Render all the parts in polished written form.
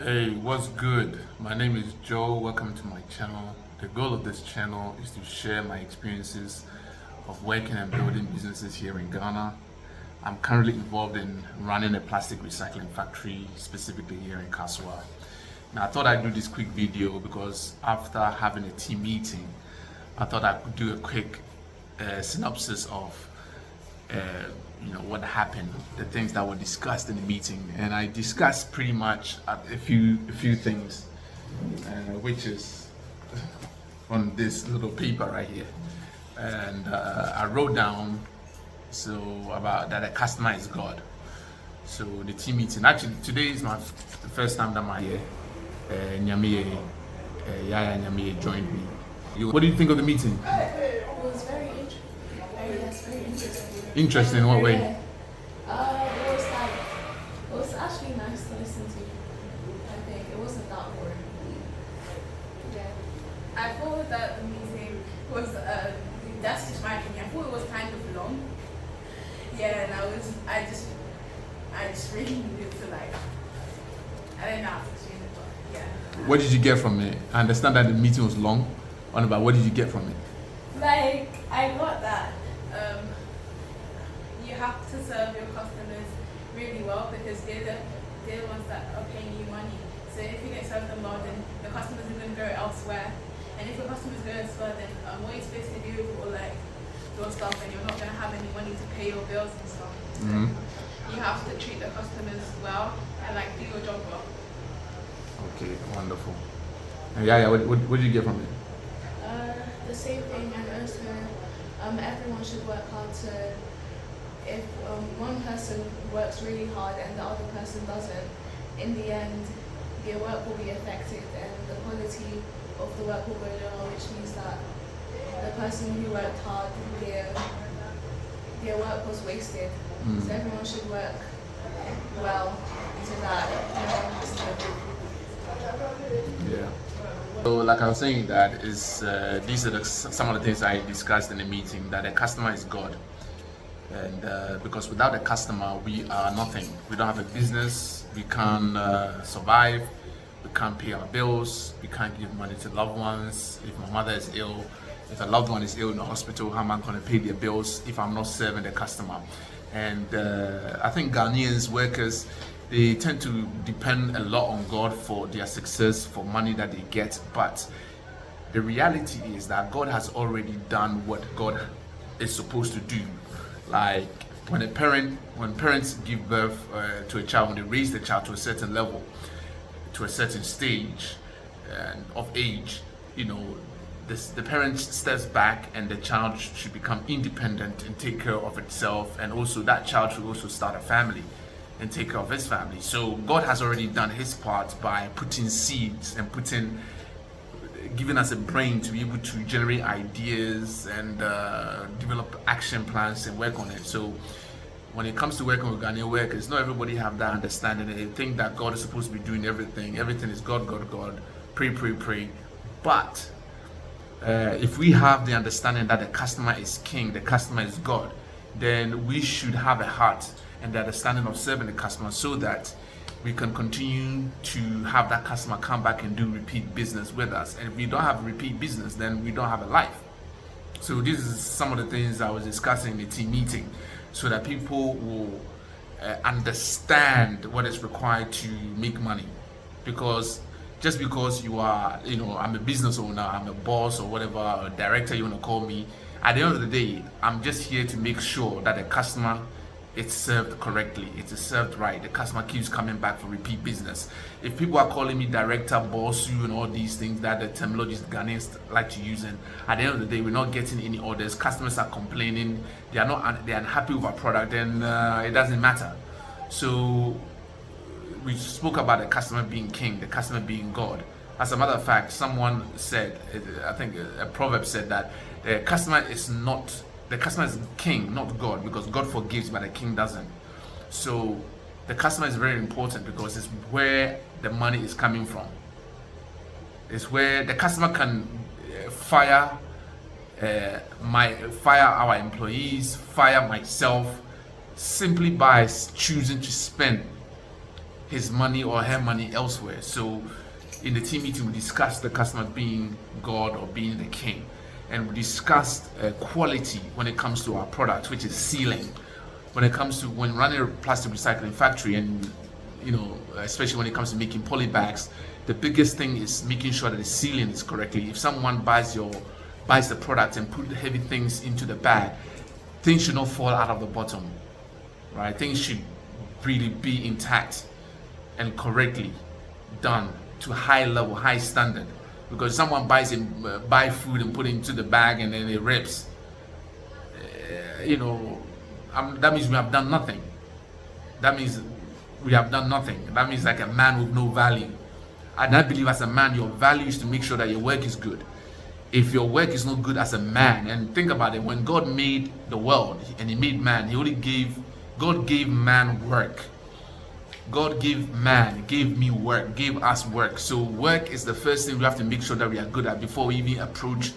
Hey, what's good? My name is Joe. Welcome to my channel. The goal of this channel is to share my experiences of working and building businesses here in Ghana. I'm currently involved in running a plastic recycling factory, specifically here in Kaswa. Now, I thought I'd do this quick video because after having a team meeting, I thought I could do a quick synopsis of what happened, the things that were discussed in the meeting, and I discussed pretty much a few things, which is on this little paper right here, and I wrote down about that a customer is God. So the team meeting, actually today is the first time that my Nyamiye Yaya Nyamiye joined me. What do you think of the meeting? It was very interesting. Very interesting. Interesting in what way? It was actually nice to listen to. I think it wasn't that boring. Yeah. I thought that the meeting was, that's just my opinion. I thought it was kind of long. Yeah, and I just really needed to I don't know how to explain it, but yeah. What did you get from it? I understand that the meeting was long. But what did you get from it? I got that you have to serve your customers really well because they're the ones that are paying you money. So if you don't serve them well, then the customers are going to go elsewhere. And if your customers go elsewhere, then what are you supposed to do for your stuff, and you're not going to have any money to pay your bills and stuff. So you have to treat the customers well and do your job well. Okay, wonderful. Yeah. What did you get from it? The same thing, and also everyone should work hard to. If one person works really hard and the other person doesn't, in the end, their work will be affected and the quality of the work will go lower, which means that the person who worked hard, their work was wasted. So everyone should work well so that no one has to. Yeah. So, like I was saying, that is these are some of the things I discussed in the meeting. That a customer is God, and because without a customer, we are nothing. We don't have a business. We can't survive. We can't pay our bills. We can't give money to loved ones. If my mother is ill, if a loved one is ill in the hospital, how am I going to pay their bills if I'm not serving the customer? And I think Ghanaians workers, they tend to depend a lot on God for their success, for money that they get. But the reality is that God has already done what God is supposed to do. Like when parents give birth to a child, when they raise the child to a certain level, to a certain stage of age, the parent steps back and the child should become independent and take care of itself, and also that child should also start a family and take care of his family. So God has already done his part by putting seeds and giving us a brain to be able to generate ideas and develop action plans and work on it. So when it comes to working with Ghanaian workers, not everybody have that understanding. They think that God is supposed to be doing everything. Everything is God, pray. But if we have the understanding that the customer is king, the customer is God, then we should have a heart and the understanding of serving the customer so that we can continue to have that customer come back and do repeat business with us. And if we don't have repeat business, then we don't have a life. So this is some of the things I was discussing in the team meeting so that people will understand what is required to make money. Because just because you are, I'm a business owner, I'm a boss or whatever, or director you want to call me, at the end of the day, I'm just here to make sure that the customer is served correctly, it is served right, the customer keeps coming back for repeat business. If people are calling me director, boss, you and all these things that the terminologies Ghanaians like to use, and at the end of the day, we're not getting any orders, customers are complaining, they're unhappy with our product, then it doesn't matter. So we spoke about the customer being king, the customer being God. As a matter of fact, someone said, I think a proverb said that the customer is king, not God, because God forgives, but the king doesn't. So the customer is very important because it's where the money is coming from. It's where the customer can fire our employees, fire myself, simply by choosing to spend his money or her money elsewhere. So in the team meeting, we discussed the customer being God or being the king. And we discussed quality when it comes to our product, which is sealing. When it comes to when running a plastic recycling factory, and especially when it comes to making poly bags, the biggest thing is making sure that the sealing is correctly. If someone buys the product and put heavy things into the bag, things should not fall out of the bottom, right? Things should really be intact and correctly done to high level, high standard. Because someone buy food and put it into the bag and then it rips, that means we have done nothing. That means we have done nothing. That means like a man with no value. And I believe as a man, your value is to make sure that your work is good. If your work is not good as a man, and think about it, when God made the world and he made man, God gave man work. God gave me work, gave us work. So work is the first thing we have to make sure that we are good at before we even approach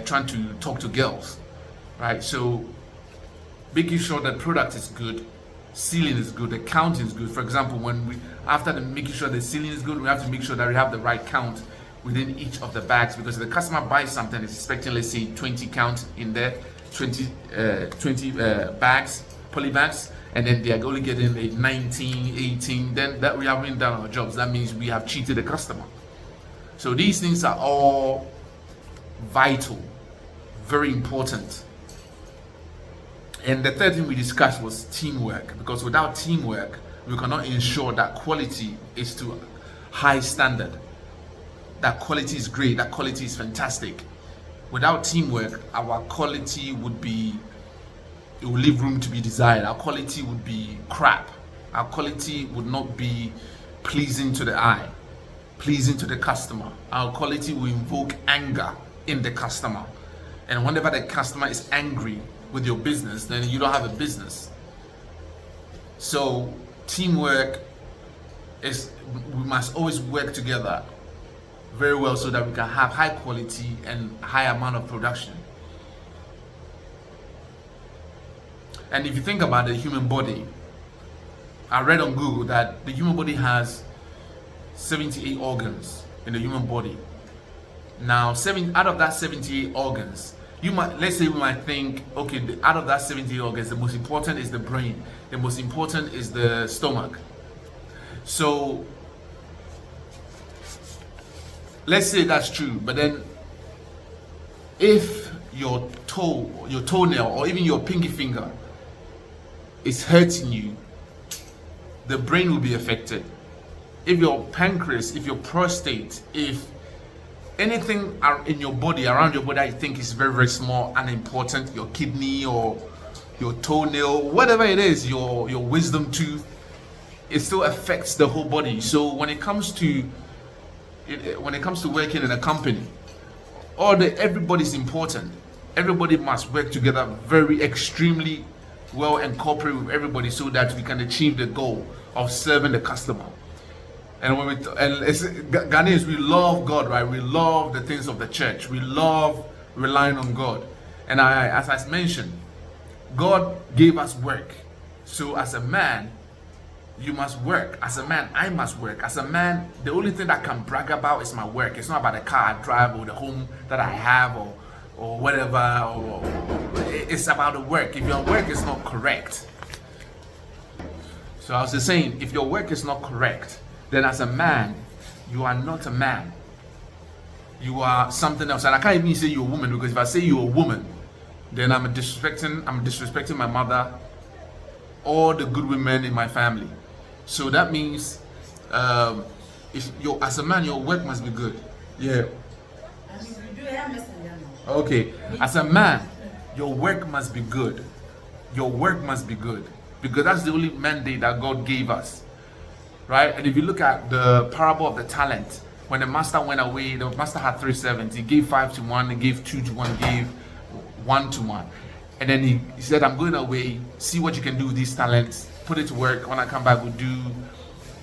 trying to talk to girls, right? So making sure that product is good, sealing is good, the count is good. For example, after making sure the sealing is good, we have to make sure that we have the right count within each of the bags, because if the customer buys something, it's expecting, let's say, 20 count in there, 20 bags, poly bags, and then they are only getting 19, 18, then that we haven't done our jobs. That means we have cheated the customer. So these things are all vital, very important. And the third thing we discussed was teamwork, because without teamwork, we cannot ensure that quality is to high standard. That quality is great, that quality is fantastic. Without teamwork, our quality it will leave room to be desired. Our quality would be crap. Our quality would not be pleasing to the eye, pleasing to the customer. Our quality will invoke anger in the customer. And whenever the customer is angry with your business, then you don't have a business. So teamwork we must always work together very well so that we can have high quality and high amount of production. And if you think about the human body, I read on Google that the human body has 78 organs in the human body. Now, out of that 78 organs, let's say we might think, okay, out of that 78 organs, the most important is the brain, the most important is the stomach. So let's say that's true, but then if your toenail, or even your pinky finger is hurting you, the brain will be affected. If your pancreas, if your prostate, if anything in your body, around your body, I think is very, very small, unimportant, your kidney or your toenail, whatever it is, your wisdom tooth, it still affects the whole body. So when it comes to working in a company, everybody's important. Everybody must work together very extremely well and cooperate with everybody so that we can achieve the goal of serving the customer. And Ghanaians, we love God, right? We love the things of the church. We love relying on God. And as I mentioned, God gave us work. So as a man, you must work. As a man, I must work. As a man, the only thing that I can brag about is my work. It's not about the car I drive or the home that I have or whatever. It's about the work. If your work is not correct. So I was just saying, if your work is not correct, then as a man, you are not a man. You are something else. And I can't even say you're a woman, because if I say you're a woman, then I'm disrespecting my mother, all the good women in my family. So that means as a man, your work must be good. Yeah. Okay. As a man, your work must be good. Your work must be good. Because that's the only mandate that God gave us. Right? And if you look at the parable of the talent, when the master went away, the master had 3 servants. He gave 5 to one, he gave 2 to one, he gave 1 to one. And then he said, I'm going away, see what you can do with these talents, put it to work. When I come back, we'll do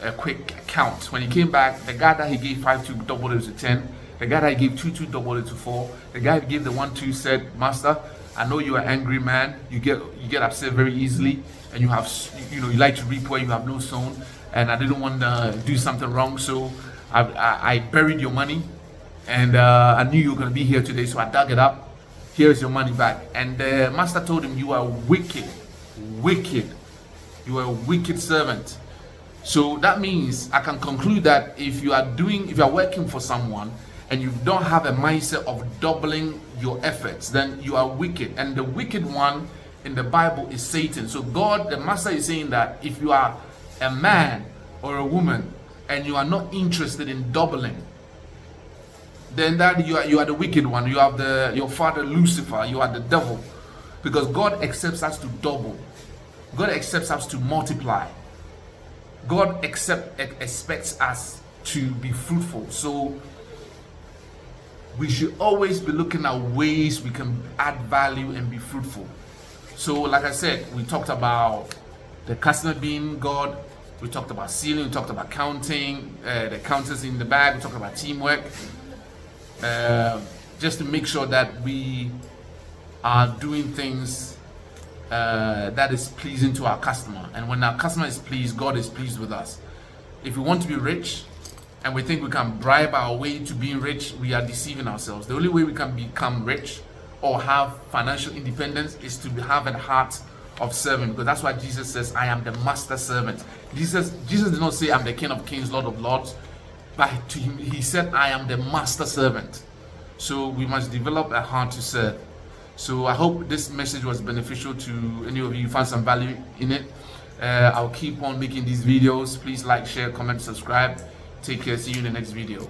a quick count. When he came back, the guy that he gave 5 to doubled it to 10. The guy that he gave 2 to doubled it to 4. The guy who gave the 1 to said, Master, I know you're an angry man. You get upset very easily, and you like to reap where you have no sown. and I didn't want to do something wrong, so I buried your money, and I knew you were going to be here today, so I dug it up. Here's your money back. And the master told him, you are wicked. You are a wicked servant. So that means I can conclude that if you are working for someone and you don't have a mindset of doubling your efforts, then you are wicked. And the wicked one in the Bible is Satan. So God, the master, is saying that if you are a man or a woman and you are not interested in doubling, then that you are the wicked one. You have your father Lucifer. You are the devil, because God accepts us to double. God accepts us to multiply. God expects us to be fruitful. So we should always be looking at ways we can add value and be fruitful. So like I said, we talked about the customer being God. We talked about sealing. We talked about counting. The counters in the bag. We talked about teamwork. Just to make sure that we are doing things that is pleasing to our customer. And when our customer is pleased, God is pleased with us. If we want to be rich and we think we can bribe our way to being rich, we are deceiving ourselves. The only way we can become rich or have financial independence is to have a heart of serving, because that's why Jesus says, I am the master servant. Jesus did not say, I'm the King of Kings, Lord of Lords. But to him, he said, I am the master servant. So we must develop a heart to serve. So I hope this message was beneficial to any of you, found some value in it. I'll keep on making these videos. Please like, share, comment, subscribe. Take care. See you in the next video.